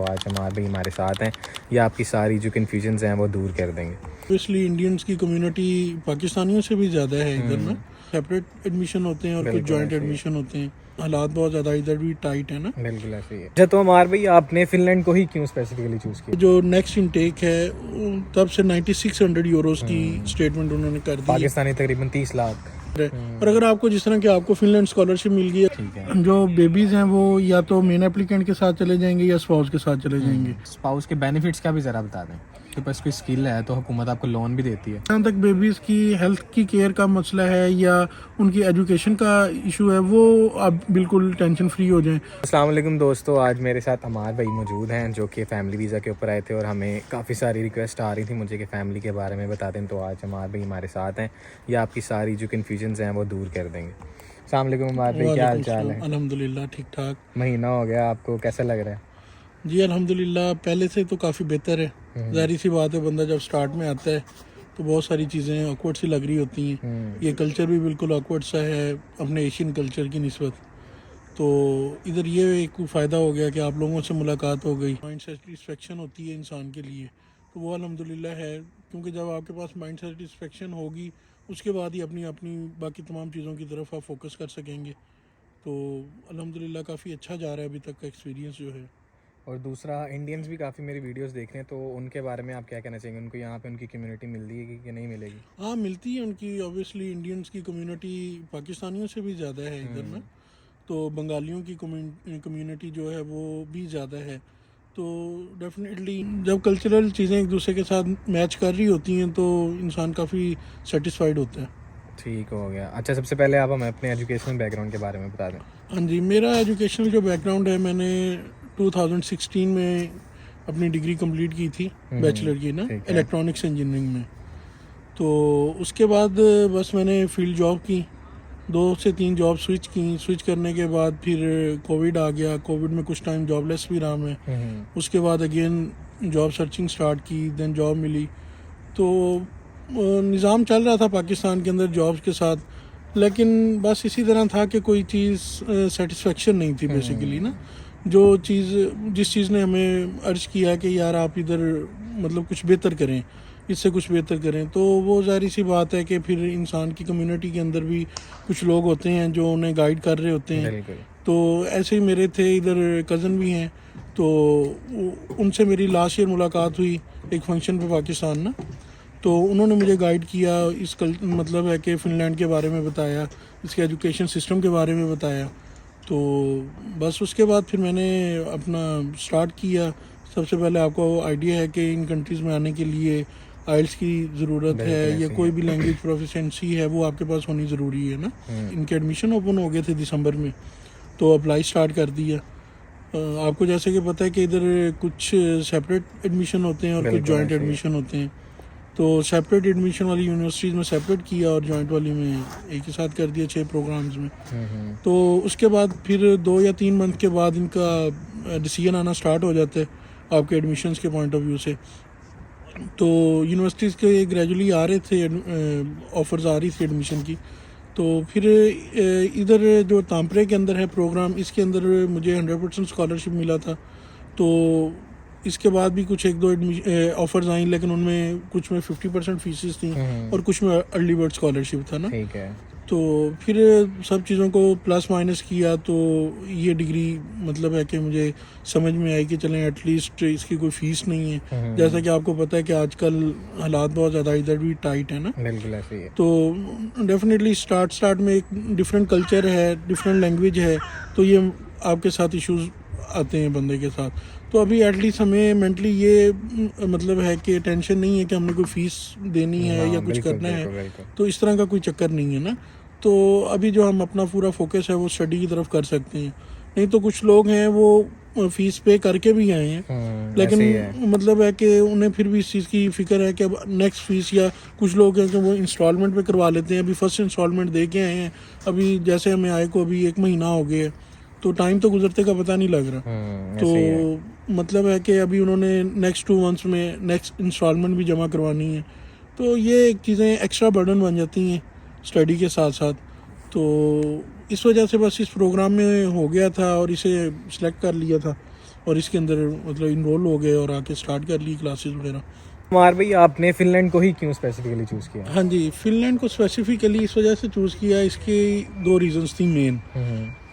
आज हमारे भाई हमारे साथ हैं, ये आपकी सारी जो कन्फ्यूजन्स हैं वो दूर कर देंगे। ऑब्वियसली इंडियंस की कम्युनिटी पाकिस्तानियों से भी ज़्यादा है इधर ना। सेपरेट एडमिशन होते हैं और कुछ जॉइंट एडमिशन होते हैं। हालात बहुत ज़्यादा इधर भी टाइट है ना। बिल्कुल ऐसे ही है। अच्छा, तो हमारे भाई आपने फिनलैंड को ही क्यों स्पेसिफिकली चूज़ किया? जो नेक्स्ट इनटेक है तब से 9600 यूरोस की स्टेटमेंट उन्होंने कर दी है। पाकिस्तानी तकरीबन 30 लाख। और अगर आपको जिस तरह की आपको फिनलैंड स्कॉलरशिप मिल गई है, जो बेबीज हैं वो या तो मेन एप्लीकेंट के साथ चले जाएंगे या स्पाउस के साथ चले जाएंगे। स्पाउस के बेनिफिट्स का भी ज़रा बता दें। आपके पास कोई स्किल है तो हुकूमत आपको लोन भी देती है। जहाँ तक बेबीज की हेल्थ की केयर का मसला है या उनकी एजुकेशन का इशू है, वो आप बिल्कुल टेंशन फ्री हो जाएं। अस्सलाम वालेकुम दोस्तों, आज मेरे साथ अमार भाई मौजूद हैं जो कि फ़ैमिली वीज़ा के ऊपर आए थे और हमें काफ़ी सारी रिक्वेस्ट आ रही थी मुझे कि फ़ैमिली के बारे में बता दें। तो आज अमार भाई हमारे साथ हैं, ये आपकी सारी जो कन्फ्यूजन्स हैं वो दूर कर देंगे। अस्सलाम वालेकुम अमार भाई, क्या हाल चाल है? अल्हम्दुलिल्लाह ठीक ठाक। महीना हो गया, आपको कैसा लग रहा है? जी अल्हम्दुलिल्लाह पहले से तो काफ़ी बेहतर है। ज़ाहिर सी बात है, बंदा जब स्टार्ट में आता है तो बहुत सारी चीज़ें ऑकवर्ड सी लग रही होती हैं। ये कल्चर भी बिल्कुल ऑकवर्ड सा है अपने एशियन कल्चर की निस्बत। तो इधर ये एक फ़ायदा हो गया कि आप लोगों से मुलाकात हो गई, माइंड सेटिस्फेक्शन होती है इंसान के लिए, तो वो अल्हम्दुलिल्लाह है। क्योंकि जब आपके पास माइंड सेटिस्फेक्शन होगी उसके बाद ही अपनी अपनी बाकी तमाम चीज़ों की तरफ आप फोकस कर सकेंगे। तो अल्हम्दुलिल्लाह काफ़ी अच्छा जा रहा है अभी तक का एक्सपीरियंस जो है। और दूसरा, इंडियंस भी काफ़ी मेरी वीडियोस देख रहे हैं, तो उनके बारे में आप क्या कहना चाहेंगे? उनको यहाँ पे उनकी कम्युनिटी मिलती है कि नहीं मिलेगी? हाँ मिलती है उनकी। ऑब्वियसली इंडियंस की कम्युनिटी पाकिस्तानियों से भी ज़्यादा है इधर ना। तो बंगालियों की कम्युनिटी जो है वो भी ज़्यादा है। तो डेफिनेटली जब कल्चरल चीज़ें एक दूसरे के साथ मैच कर रही होती हैं तो इंसान काफ़ी सेटिस्फाइड होता है। ठीक हो गया। अच्छा, सबसे पहले आप हमें अपने एजुकेशनल बैकग्राउंड के बारे में बता दें। हाँ जी, मेरा एजुकेशनल जो बैकग्राउंड है, मैंने 2016 में अपनी डिग्री कंप्लीट की थी बैचलर की ना, इलेक्ट्रॉनिक्स इंजीनियरिंग में। तो उसके बाद बस मैंने फील्ड जॉब की, 2 से 3 जॉब स्विच करने के बाद फिर कोविड आ गया। कोविड में कुछ टाइम जॉबलेस भी रहा मैं। उसके बाद अगेन जॉब सर्चिंग स्टार्ट की, देन जॉब मिली। तो निज़ाम चल रहा था पाकिस्तान के अंदर जॉब्स के साथ, लेकिन बस इसी तरह था कि कोई चीज़ सेटिस्फेक्शन नहीं थी बेसिकली ना। जो चीज़ जिस चीज़ ने हमें अर्ज किया कि यार आप इधर मतलब कुछ बेहतर करें, इससे कुछ बेहतर करें, तो वो ज़ाहिर सी बात है कि फिर इंसान की कम्युनिटी के अंदर भी कुछ लोग होते हैं जो उन्हें गाइड कर रहे होते हैं। तो ऐसे ही मेरे थे इधर कज़न भी हैं, तो उनसे मेरी लास्ट ईयर मुलाकात हुई एक फंक्शन पे पाकिस्तान ना। तो उन्होंने मुझे गाइड किया, मतलब है कि फ़िनलैंड के बारे में बताया, इसके एजुकेशन सिस्टम के बारे में बताया। तो बस उसके बाद फिर मैंने अपना स्टार्ट किया। सबसे पहले आपको आइडिया है कि इन कंट्रीज़ में आने के लिए आइल्स की ज़रूरत है या कोई भी लैंग्वेज प्रोफिशिएंसी है वो आपके पास होनी ज़रूरी है ना। इनके एडमिशन ओपन हो गए थे दिसंबर में, तो अप्लाई स्टार्ट कर दिया। आपको जैसे कि पता है कि इधर कुछ सेपरेट एडमिशन होते हैं और कुछ जॉइंट एडमिशन होते हैं। तो सेपरेट एडमिशन वाली यूनिवर्सिटीज़ में सेपरेट किया और जॉइंट वाली में एक ही साथ कर दिया 6 प्रोग्राम्स में। तो उसके बाद फिर 2 या 3 मंथ के बाद इनका डिसीजन आना स्टार्ट हो जाता है आपके एडमिशन्स के पॉइंट ऑफ व्यू से। तो यूनिवर्सिटीज़ के ग्रेजुअली आ रहे थे ऑफ़र्स आ रही थी एडमिशन की। तो फिर इधर जो तांपरे के अंदर है प्रोग्राम, इसके अंदर मुझे 100% स्कॉलरशिप मिला था। तो इसके बाद भी कुछ 1-2 ऑफ़र्स आई, लेकिन उनमें कुछ में 50% फीसेस थी और कुछ में अर्ली बर्ड स्कॉलरशिप था ना। ठीक है। तो फिर सब चीज़ों को प्लस माइनस किया तो ये डिग्री मतलब है कि मुझे समझ में आई कि चलें एटलीस्ट इसकी कोई फ़ीस नहीं है। जैसा कि आपको पता है कि आजकल हालात बहुत ज़्यादा इधर भी टाइट है ना। बिल्कुल ऐसे ही है। तो डेफिनेटली स्टार्ट में एक डिफरेंट कल्चर है, डिफरेंट लैंग्वेज है, तो ये आपके साथ इश्यूज़ आते हैं बंदे के साथ। तो अभी एटलीस्ट हमें मेंटली ये मतलब है कि टेंशन नहीं है कि हमने कोई फ़ीस देनी है या कुछ करना है, तो इस तरह का कोई चक्कर नहीं है ना। तो अभी जो हम अपना पूरा फोकस है वो स्टडी की तरफ कर सकते हैं। नहीं तो कुछ लोग हैं वो फ़ीस पे करके भी आए हैं, लेकिन मतलब है कि उन्हें फिर भी इस चीज़ की फ़िक्र है कि अब नेक्स्ट फ़ीस, या कुछ लोग हैं कि वो इंस्टॉलमेंट पे करवा लेते हैं। अभी फर्स्ट इंस्टॉलमेंट दे के आए हैं, अभी जैसे हमें आए को अभी 1 महीना हो गया, तो टाइम तो गुजरते का पता नहीं लग रहा। तो मतलब है कि अभी उन्होंने नेक्स्ट 2 मंथ्स में नेक्स्ट इंस्टॉलमेंट भी जमा करवानी है। तो ये चीज़ें एक्स्ट्रा बर्डन बन जाती हैं स्टडी के साथ साथ। तो इस वजह से बस इस प्रोग्राम में हो गया था और इसे सिलेक्ट कर लिया था और इसके अंदर मतलब इनरोल हो गए और आके स्टार्ट कर ली क्लासेस वगैरह। अमार भाई आपने फिनलैंड को ही क्यों स्पेसिफिकली चूज़ किया? हाँ जी, फिनलैंड को स्पेसिफिकली इस वजह से चूज़ किया, इसके 2 रीजंस थी मेन।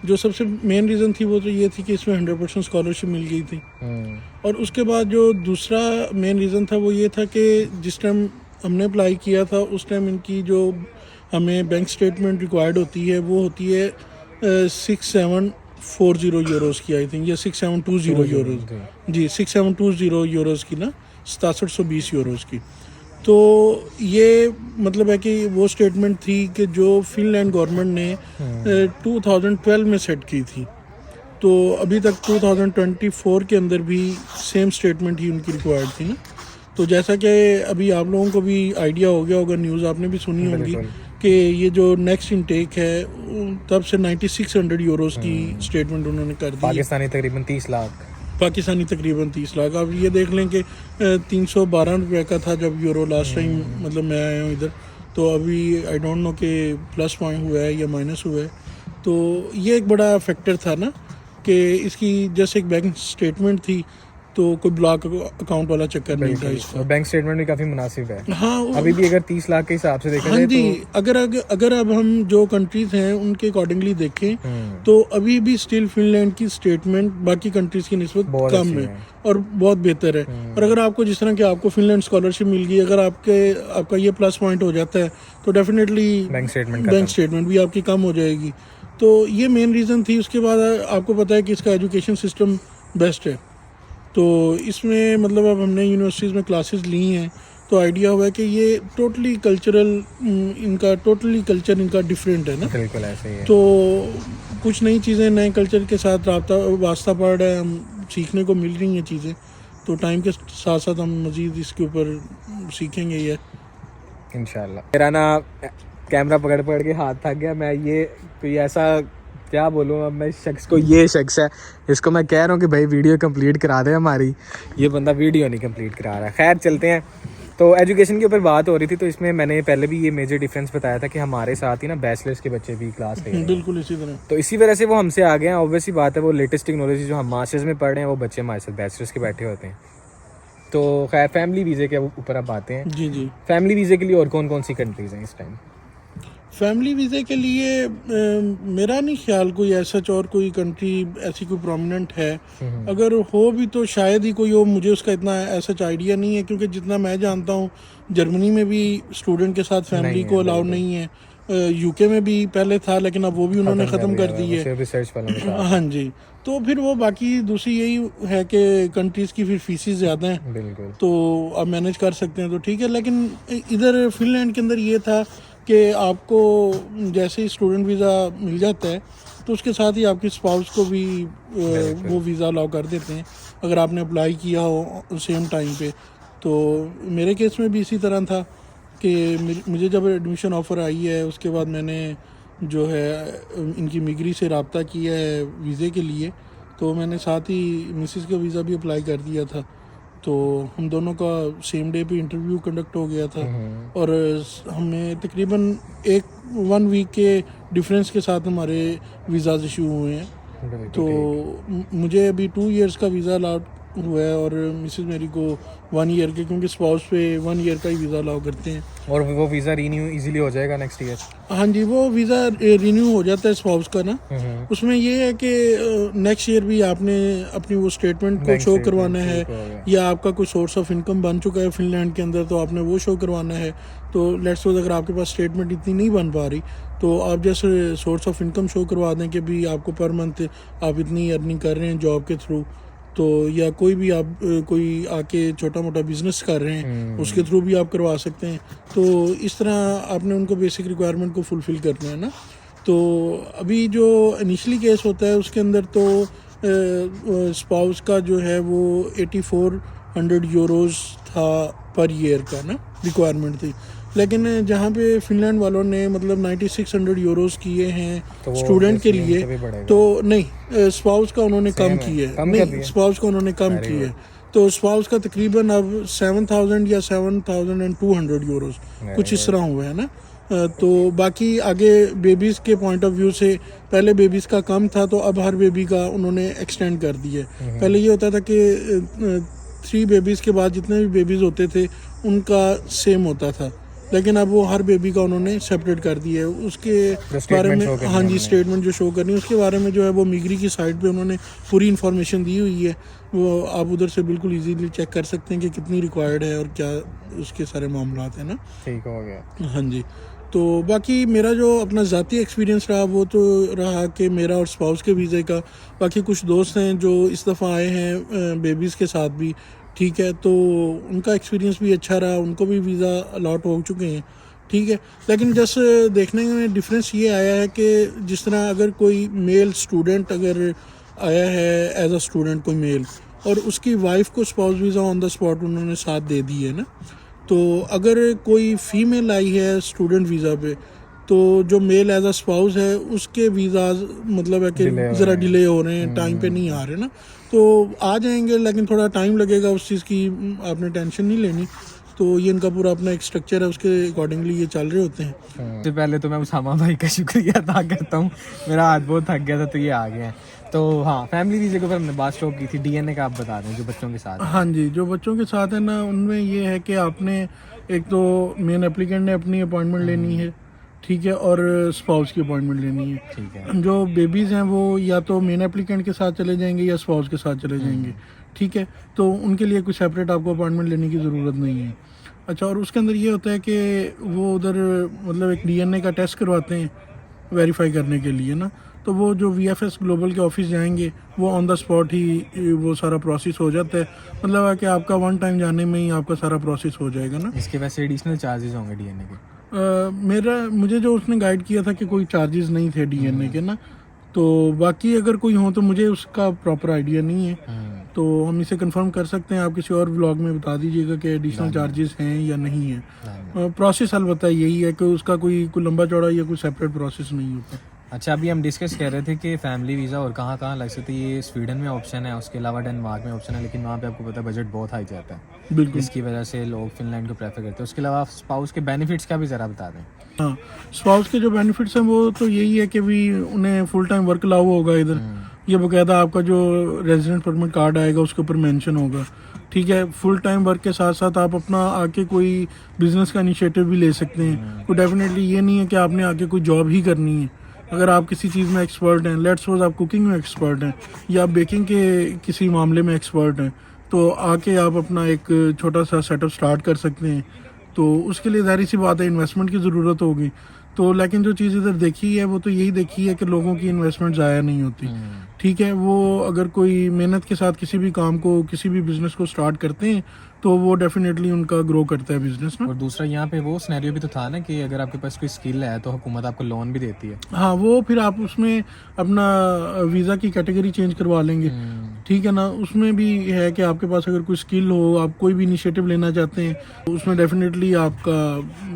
जो सबसे मेन रीज़न थी वो तो ये थी कि इसमें 100% स्कॉलरशिप मिल गई थी। और उसके बाद जो दूसरा मेन रीज़न था वो ये था कि जिस टाइम हमने अप्लाई किया था उस टाइम इनकी जो हमें बैंक स्टेटमेंट रिक्वायर्ड होती है वो होती है 6740 यूरोज़ की, आई थिंक, या 6720 यूरोज़ जी, 6720 यूरोज़ की ना, 6720 यूरोज़ की। तो ये मतलब है कि वो स्टेटमेंट थी कि जो फिनलैंड गवर्नमेंट ने 2012 में सेट की थी। तो अभी तक 2024 के अंदर भी सेम स्टेटमेंट ही उनकी रिक्वायर्ड थी ना। तो जैसा कि अभी आप लोगों को भी आइडिया हो गया होगा, न्यूज़ आपने भी सुनी होगी कि ये जो नेक्स्ट इनटेक है तब से 9600 यूरोज़ की स्टेटमेंट उन्होंने कर दी। पाकिस्तानी तकरीबन 30 लाख। पाकिस्तानी तकरीबन 30 लाख। आप ये देख लें कि 312 रुपये का था जब यूरो लास्ट टाइम मतलब मैं आया हूँ इधर। तो अभी आई डोंट नो कि प्लस पॉइंट हुआ है या माइनस हुआ है। तो ये एक बड़ा फैक्टर था ना कि इसकी जैसे एक बैंक स्टेटमेंट थी तो कोई ब्लॉक अकाउंट वाला चक्कर नहीं था इसका। बैंक स्टेटमेंट भी काफ़ी मुनासिब है। हाँ, अभी भी अगर 30 लाख के हिसाब से देखा हाँ जाए जी, तो अगर अब हम जो कंट्रीज हैं उनके अकॉर्डिंगली देखें तो अभी भी स्टिल फिनलैंड की स्टेटमेंट बाकी कंट्रीज की निस्बत कम है और बहुत बेहतर है। और अगर आपको जिस तरह के आपको फिनलैंड स्कॉलरशिप मिल गई, अगर आपका ये प्लस पॉइंट हो जाता है तो डेफिनेटली बैंक स्टेटमेंट भी आपकी कम हो जाएगी। तो ये मेन रीज़न थी। उसके बाद आपको पता है कि इसका एजुकेशन सिस्टम बेस्ट है। तो इसमें मतलब अब हमने यूनिवर्सिटीज़ में क्लासेस ली हैं तो आइडिया हुआ है कि ये टोटली कल्चर इनका डिफरेंट है ना। बिल्कुल ऐसे ही है। तो कुछ नई चीज़ें नए कल्चर के साथ वास्ता पड़ रहा है, हम सीखने को मिल रही हैं चीज़ें। तो टाइम के साथ साथ हम मज़ीद इसके ऊपर सीखेंगे ये इंशाल्लाह। मेरा ना कैमरा पकड़ पकड़ के हाथ थक गया। मैं ये कोई ऐसा क्या बोलूँ अब मैं इस शख्स को, ये शख्स है इसको मैं कह रहा हूँ कि भाई वीडियो कंप्लीट करा दे हमारी, ये बंदा वीडियो नहीं कंप्लीट करा रहा है। खैर चलते हैं। तो एजुकेशन के ऊपर बात हो रही थी तो इसमें मैंने पहले भी ये मेजर डिफरेंस बताया था कि हमारे साथ ही ना बैचलर्स के बच्चे भी क्लास ले रहे हैं। बिल्कुल इसी तरह। तो इसी वजह से वो हमसे आ गए हैं। ऑब्वियसली बात है, वो लेटेस्ट टेक्नोलॉजी जो हम मास्टर्स में पढ़ रहे हैं वो बच्चे हमारे साथ बैचलर्स के बैठे होते हैं। तो खैर फैमिली वीज़े के ऊपर अब आते हैं। जी, फैमिली वीज़े के लिए और कौन कौन सी कंट्रीज़ हैं इस टाइम? फैमिली वीज़े के लिए मेरा नहीं ख्याल कोई ऐसा और कोई कंट्री ऐसी कोई प्रोमिनेंट है। अगर हो भी तो शायद ही कोई हो, मुझे उसका इतना ऐसा आइडिया नहीं है। क्योंकि जितना मैं जानता हूँ जर्मनी में भी स्टूडेंट के साथ फैमिली को अलाउड नहीं है। यूके में भी पहले था लेकिन अब वो भी उन्होंने ख़त्म कर दी है रिसर्च वालों। हाँ जी। तो फिर वो बाकी दूसरी यही है कि कंट्रीज़ की फिर फीसेस ज़्यादा हैं। बिल्कुल। तो आप मैनेज कर सकते हैं तो ठीक है। लेकिन इधर फिनलैंड के अंदर ये था कि आपको जैसे ही स्टूडेंट वीज़ा मिल जाता है तो उसके साथ ही आपकी स्पाउस को भी वो वीज़ा अलाउ कर देते हैं अगर आपने अप्लाई किया हो सेम टाइम पे। तो मेरे केस में भी इसी तरह था कि मुझे जब एडमिशन ऑफ़र आई है उसके बाद मैंने जो है इनकी मिगरी से रब्ता किया है वीज़े के लिए। तो मैंने साथ ही मिसिस का वीज़ा भी अप्लाई कर दिया था। तो हम दोनों का सेम डे पे इंटरव्यू कंडक्ट हो गया था और हमें तकरीबन 1 वीक के डिफरेंस के साथ हमारे वीज़ाज इशू हुए हैं। तो मुझे अभी 2 इयर्स का वीज़ा अलाउड हुआ है और मिसेस मेरी को 1 ईयर के, क्योंकि स्पाउस पे 1 ईयर का ही वीज़ा अलाउ करते हैं। और वो वीज़ा रीन्यू इजीली हो जाएगा नेक्स्ट ईयर? हाँ जी, वो वीज़ा रीन्यू हो जाता है स्पाउस का ना। उसमें ये है कि नेक्स्ट ईयर भी आपने अपनी वो स्टेटमेंट को शो करवाना है या आपका कोई सोर्स ऑफ इनकम बन चुका है फिनलैंड के अंदर तो आपने वो शो करवाना है। तो लेट्स सपोज अगर आपके पास स्टेटमेंट इतनी नहीं बन पा रही तो आप जैसे सोर्स ऑफ इनकम शो करवा दें कि भी आपको पर मंथ आप इतनी अर्निंग कर रहे हैं जॉब के थ्रू, तो या कोई भी आप कोई आके छोटा मोटा बिजनेस कर रहे हैं उसके थ्रू भी आप करवा सकते हैं। तो इस तरह आपने उनको बेसिक रिक्वायरमेंट को फुलफ़िल करना है ना। तो अभी जो इनिशियली केस होता है उसके अंदर तो स्पाउस का जो है वो 8400 यूरोज़ था पर ईयर का ना रिक्वायरमेंट थी। लेकिन जहाँ पे फिनलैंड वालों ने मतलब 9600 यूरोज़ किए हैं तो स्टूडेंट के लिए, तो नहीं स्पाउस का उन्होंने कम किया है। नहीं, स्पाउस का उन्होंने कम किया है। तो स्पाउस का तकरीबन अब 7000 या 7200 यूरोज़ कुछ इस तरह हुआ है ना। तो बाकी आगे बेबीज़ के पॉइंट ऑफ व्यू से पहले बेबीज़ का कम था, तो अब हर बेबी का उन्होंने एक्सटेंड कर दिया है। पहले ये होता था कि 3 बेबीज़ के बाद जितने भी बेबीज़ होते थे उनका सेम होता था, लेकिन अब वो हर बेबी का उन्होंने सेपरेट कर दिया है। उसके बारे में हाँ जी, स्टेटमेंट जो शो करनी है उसके बारे में जो है वो मिगरी की साइट पे उन्होंने पूरी इन्फॉर्मेशन दी हुई है। वो आप उधर से बिल्कुल इजीली चेक कर सकते हैं कि कितनी रिक्वायर्ड है और क्या उसके सारे मामलात हैं ना। ठीक हो गया। हाँ जी। तो बाकी मेरा जो अपना ज़ाती एक्सपीरियंस रहा वो तो रहा कि मेरा और स्पाउस के वीज़े का, बाकी कुछ दोस्त हैं जो इस दफ़ा आए हैं बेबीज़ के साथ भी, ठीक है, तो उनका एक्सपीरियंस भी अच्छा रहा, उनको भी वीज़ा अलॉट हो चुके हैं, ठीक है। लेकिन जस्ट देखने में डिफरेंस ये आया है कि जिस तरह अगर कोई मेल स्टूडेंट अगर आया है एज अ स्टूडेंट कोई मेल, और उसकी वाइफ को spouse visa on the spot उन्होंने साथ दे दी है ना, तो अगर कोई फीमेल आई है स्टूडेंट वीज़ा पे, तो जो मेल एज अ स्पाउस है उसके वीज़ाज मतलब है कि ज़रा डिले हो रहे हैं, टाइम पे नहीं आ रहे ना, तो आ जाएंगे लेकिन थोड़ा टाइम लगेगा, उस चीज़ की आपने टेंशन नहीं लेनी। तो ये इनका पूरा अपना एक स्ट्रक्चर है, उसके अकॉर्डिंगली ये चल रहे होते हैं। सबसे पहले तो मैं उसामा भाई का शुक्रिया अदा करता हूँ, मेरा हाथ बहुत थक गया था तो ये आ गए हैं। तो हाँ, फैमिली वीज़े के ऊपर हमने बात स्टॉप की थी। डीएनए का आप बता दें जो बच्चों के साथ। हाँ जी, जो बच्चों के साथ है ना, उनमें ये है कि आपने एक तो मेन एप्लीकेंट ने अपनी अपॉइंटमेंट लेनी है, ठीक है, और स्पाउस की अपॉइंटमेंट लेनी है। ठीक है। जो बेबीज़ हैं वो या तो मेन एप्लीकेंट के साथ चले जाएंगे या स्पाउस के साथ चले जाएंगे, ठीक है, तो उनके लिए कोई सेपरेट आपको अपॉइंटमेंट लेने की ज़रूरत नहीं है। अच्छा, और उसके अंदर ये होता है कि वो उधर मतलब एक डीएनए का टेस्ट करवाते हैं वेरीफाई करने के लिए ना, तो वो जो वीएफएस ग्लोबल के ऑफिस जाएंगे वो ऑन द स्पॉट ही वो सारा प्रोसेस हो जाता है, मतलब है कि आपका वन टाइम जाने में ही आपका सारा प्रोसेस हो जाएगा ना। इसके वैसे एडिशनल चार्जेस होंगे डीएनए के? मुझे जो उसने गाइड किया था कि कोई चार्जेस नहीं थे डीएनए के ना, तो बाकी अगर कोई हो तो मुझे उसका प्रॉपर आइडिया नहीं है, तो हम इसे कंफर्म कर सकते हैं। आप किसी और व्लॉग में बता दीजिएगा कि एडिशनल चार्जेस हैं या नहीं है। प्रोसेस अलबत्ता यही है कि उसका कोई लंबा चौड़ा या कोई सेपरेट प्रोसेस नहीं होता। अच्छा, अभी हम डिस्कस कर रहे थे कि फैमिली वीज़ा और कहाँ लग सकती है। ये स्वीडन में ऑप्शन है, उसके अलावा डेनमार्क में ऑप्शन है, लेकिन वहाँ पे आपको पता है बजट बहुत हाई जाता है, बिल्कुल, इसकी वजह से लोग फिनलैंड को प्रेफर करते हैं। उसके अलावा स्पाउस के बेनिफिट्स का भी ज़रा बता दें। हाँ, स्पाउस के जो बेनिफिट्स हैं वो तो यही है कि भी उन्हें फुल टाइम वर्क अलाउ होगा इधर, ये बकायदा आपका जो रेजिडेंट परमिट कार्ड आएगा उसके ऊपर मेंशन होगा, ठीक है। फुल टाइम वर्क के साथ साथ आप अपना आके कोई बिजनेस का इनिशिएटिव भी ले सकते हैं। तो डेफिनेटली ये नहीं है कि आपने आके कोई जॉब ही करनी है। अगर आप किसी चीज़ में एक्सपर्ट हैं, लेट्स सपोज आप कुकिंग में एक्सपर्ट हैं या आप बेकिंग के किसी मामले में एक्सपर्ट हैं, तो आके आप अपना एक छोटा सा सेटअप स्टार्ट कर सकते हैं। तो उसके लिए ज़ाहिर सी बात है इन्वेस्टमेंट की ज़रूरत होगी, तो लेकिन जो चीज़ इधर देखी है वो तो यही देखी है कि लोगों की इन्वेस्टमेंट ज़ाया नहीं होती, ठीक है। वो अगर कोई मेहनत के साथ किसी भी काम को, किसी भी बिजनेस को स्टार्ट करते हैं तो वो डेफिनेटली उनका ग्रो करता है बिजनेस ना। और दूसरा यहाँ पे वो सिनेरियो भी तो था ना कि अगर आपके पास कोई स्किल है तो हुकूमत आपको लोन भी देती है। हाँ, वो फिर आप उसमें अपना वीज़ा की कैटेगरी चेंज करवा लेंगे, ठीक है ना। उसमें भी है कि आपके पास अगर कोई स्किल हो, आप कोई भी इनिशिएटिव लेना चाहते हैं, तो उसमें डेफिनेटली आपका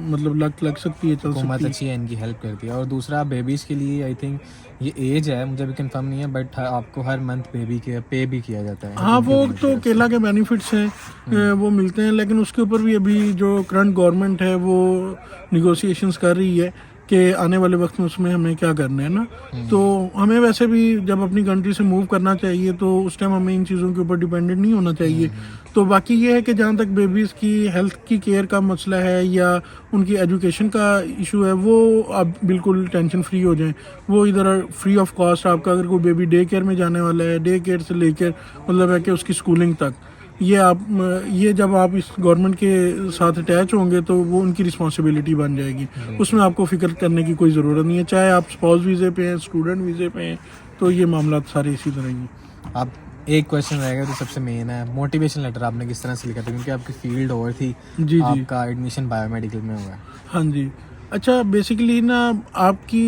मतलब लग सकती है, चल हुकूमत सकती है। अच्छी है, इनकी हेल्प करती है। और दूसरा बेबीज़ के लिए आई थिंक ये एज है, मुझे अभी कंफर्म नहीं है, बट आपको हर मंथ बेबी के पे भी किया जाता है। हाँ, वो तो केला के बेनिफिट्स हैं वो मिलते हैं, लेकिन उसके ऊपर भी अभी जो करंट गवर्नमेंट है वो निगोशिएशंस कर रही है कि आने वाले वक्त में उसमें हमें क्या करना है ना। तो हमें वैसे भी जब अपनी कंट्री से मूव करना चाहिए तो उस टाइम हमें इन चीज़ों के ऊपर डिपेंडेंट नहीं होना चाहिए। तो बाकी ये है कि जहाँ तक बेबीज़ की हेल्थ की केयर का मसला है या उनकी एजुकेशन का इशू है, वो आप बिल्कुल टेंशन फ्री हो जाएं। वो इधर फ्री ऑफ कॉस्ट आपका, अगर कोई बेबी डे केयर में जाने वाला है, डे केयर से लेकर मतलब है कि उसकी स्कूलिंग तक, ये जब आप इस गवर्नमेंट के साथ अटैच होंगे तो वो उनकी रिस्पॉन्सिबिलिटी बन जाएगी। उसमें आपको फिक्र करने की कोई ज़रूरत नहीं है, चाहे आप स्पाउस वीज़े पे हैं, स्टूडेंट वीज़े पे हैं, तो ये मामला सारे इसी तरह ही हैं। आप एक क्वेश्चन रहेगा जो सबसे मेन है, मोटिवेशन लेटर आपने किस तरह से लिखा था, क्योंकि आपकी फील्ड और थी, जी जी, आपका एडमिशन बायोमेडिकल में हुआ है। हाँ जी। अच्छा, बेसिकली ना आपकी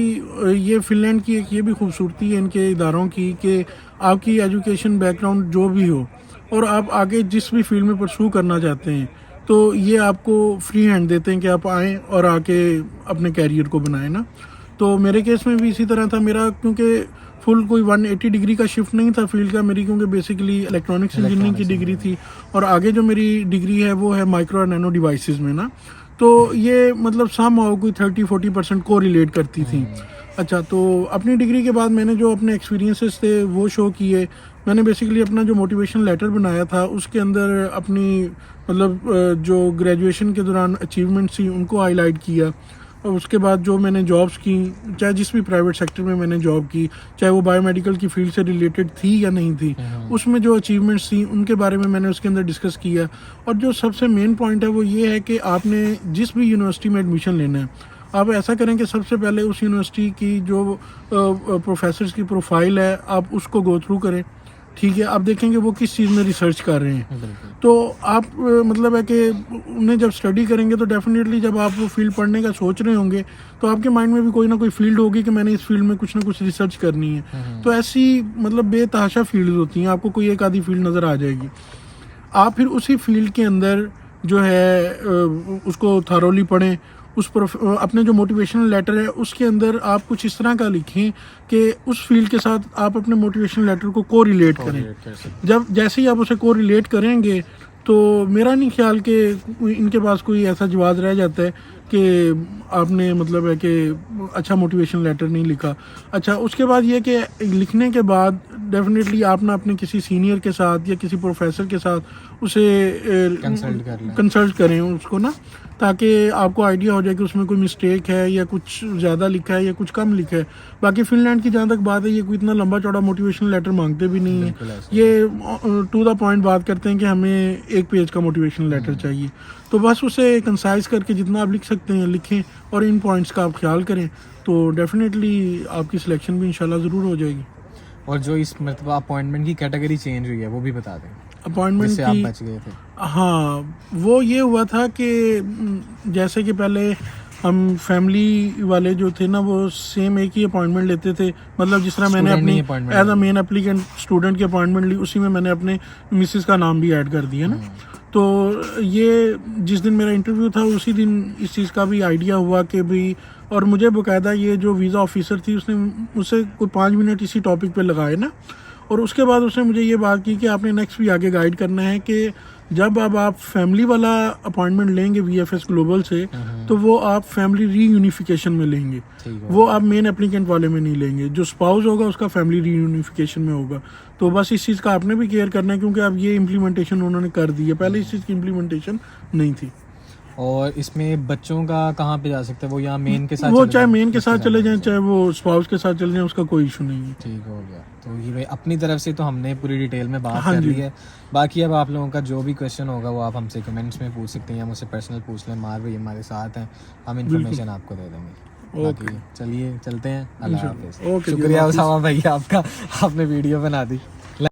ये फिनलैंड की एक ये भी खूबसूरती है इनके इदारों की कि आपकी एजुकेशन बैकग्राउंड जो भी हो और आप आगे जिस भी फील्ड में परसू करना चाहते हैं, तो ये आपको फ्री हैंड देते हैं कि आप आएँ और आके अपने कैरियर को बनाएं ना। तो मेरे केस में भी इसी तरह था मेरा, क्योंकि फुल कोई 180 डिग्री का शिफ्ट नहीं था फील्ड का मेरी, क्योंकि बेसिकली इलेक्ट्रॉनिक्स इंजीनियरिंग की डिग्री थी और आगे जो मेरी डिग्री है वो है माइक्रो और नैनो डिवाइसेस में ना। तो ये मतलब somehow कोई 30-40% को रिलेट करती थी। अच्छा, तो अपनी डिग्री के बाद मैंने जो अपने एक्सपीरियंसेस थे वो शो किए। मैंने बेसिकली अपना जो मोटिवेशन लेटर बनाया था उसके अंदर अपनी मतलब जो ग्रेजुएशन के दौरान अचीवमेंट्स थी उनको हाईलाइट किया, और उसके बाद जो मैंने जॉब्स की, चाहे जिस भी प्राइवेट सेक्टर में मैंने जॉब की, चाहे वो बायोमेडिकल की फील्ड से रिलेटेड थी या नहीं थी, उसमें जो अचीवमेंट्स थी उनके बारे में मैंने उसके अंदर डिस्कस किया। और जो सबसे मेन पॉइंट है वो ये है कि आपने जिस भी यूनिवर्सिटी में एडमिशन लेना है, आप ऐसा करें कि सबसे पहले उस यूनिवर्सिटी की जो प्रोफेसर्स की प्रोफाइल है आप उसको गो थ्रू करें। ठीक है, आप देखेंगे वो किस चीज़ में रिसर्च कर रहे हैं। तो आप मतलब है कि उन्हें जब स्टडी करेंगे तो डेफिनेटली जब आप वो फील्ड पढ़ने का सोच रहे होंगे तो आपके माइंड में भी कोई ना कोई फील्ड होगी कि मैंने इस फील्ड में कुछ ना कुछ रिसर्च करनी है। तो ऐसी मतलब बेतहाशा फील्ड होती हैं, आपको कोई एक आधी फील्ड नज़र आ जाएगी। आप फिर उसी फील्ड के अंदर जो है उसको थारोली पढ़ें। अपने जो मोटिवेशनल लेटर है उसके अंदर आप कुछ इस तरह का लिखें कि उस फील्ड के साथ आप अपने मोटिवेशनल लेटर को को रिलेट करें। जब जैसे ही आप उसे को रिलेट करेंगे तो मेरा नहीं ख्याल कि इनके पास कोई ऐसा जवाब रह जाता है कि आपने मतलब है कि अच्छा मोटिवेशन लेटर नहीं लिखा। अच्छा, उसके बाद ये कि लिखने के बाद डेफिनेटली आप ना अपने किसी सीनियर के साथ या किसी प्रोफेसर के साथ उसे कंसल्ट करें उसको ना, ताकि आपको आइडिया हो जाए कि उसमें कोई मिस्टेक है या कुछ ज़्यादा लिखा है या कुछ कम लिखा है। बाकी फिनलैंड की जहाँ तक बात है, ये कोई इतना लंबा चौड़ा मोटिवेशनल लेटर मांगते भी नहीं है। ये टू द पॉइंट बात करते हैं कि हमें 1 पेज का मोटिवेशनल लेटर चाहिए, तो बस उसे कंसाइज करके जितना आप लिख सकते हैं लिखें और इन पॉइंट्स का आप ख्याल करें तो डेफिनेटली आपकी सिलेक्शन भी इंशाल्लाह ज़रूर हो जाएगी। और जो इस मतलब अपॉइंटमेंट की कैटेगरी चेंज हुई है वो भी बता दें, अपॉइंटमेंट जिससे आप की। बच गए थे। हाँ, वो ये हुआ था कि जैसे कि पहले हम फैमिली वाले जो थे ना वो सेम एक ही अपॉइंटमेंट लेते थे। मतलब जिस तरह मैंने अपनी as a main applicant student की अपॉइंटमेंट ली, उसी में मैंने अपने मिसेस का नाम भी ऐड कर दिया ना। तो ये जिस दिन मेरा इंटरव्यू था उसी दिन इस चीज़ का भी आइडिया हुआ कि भाई, और मुझे बाकायदा ये जो वीज़ा ऑफिसर थी उसने मुझसे कोई 5 मिनट इसी टॉपिक पे लगाए ना, और उसके बाद उसने मुझे ये बात की कि आपने नेक्स्ट भी आगे गाइड करना है कि जब अब आप फैमिली वाला अपॉइंटमेंट लेंगे VFS ग्लोबल से, तो वो आप फैमिली रीयूनिफिकेशन में लेंगे, वो आप मेन एप्लीकेंट वाले में नहीं लेंगे। जो स्पाउस होगा उसका फैमिली रीयूनिफिकेशन में होगा। तो बस इस चीज़ का आपने भी केयर करना है, क्योंकि अब ये इम्प्लीमेंटेशन उन्होंने कर दी है, पहले इस चीज़ की इम्प्लीमेंटेशन नहीं थी। और इसमें बच्चों का कहाँ पे जा सकते हैं? वो यहाँ मेन के साथ वो चाहे मेन के साथ चले जाएं चाहे वो स्पाउस के साथ चले जाएं, उसका कोई इशू नहीं है। ठीक हो गया। तो ये भाई अपनी तरफ से तो हमने पूरी डिटेल में बात कर ली है। बाकी अब आप लोगों का जो भी क्वेश्चन होगा वो आप हमसे कमेंट्स में पूछ सकते हैं या मुझसे पर्सनल पूछ लें। मार भाई हमारे साथ हैं, हम इन्फॉर्मेशन आपको दे देंगे। बाकी चलिए चलते हैं। अल्लाह हाफिज़। शुक्रिया उसामा भाई आपका, आपने वीडियो बना दी।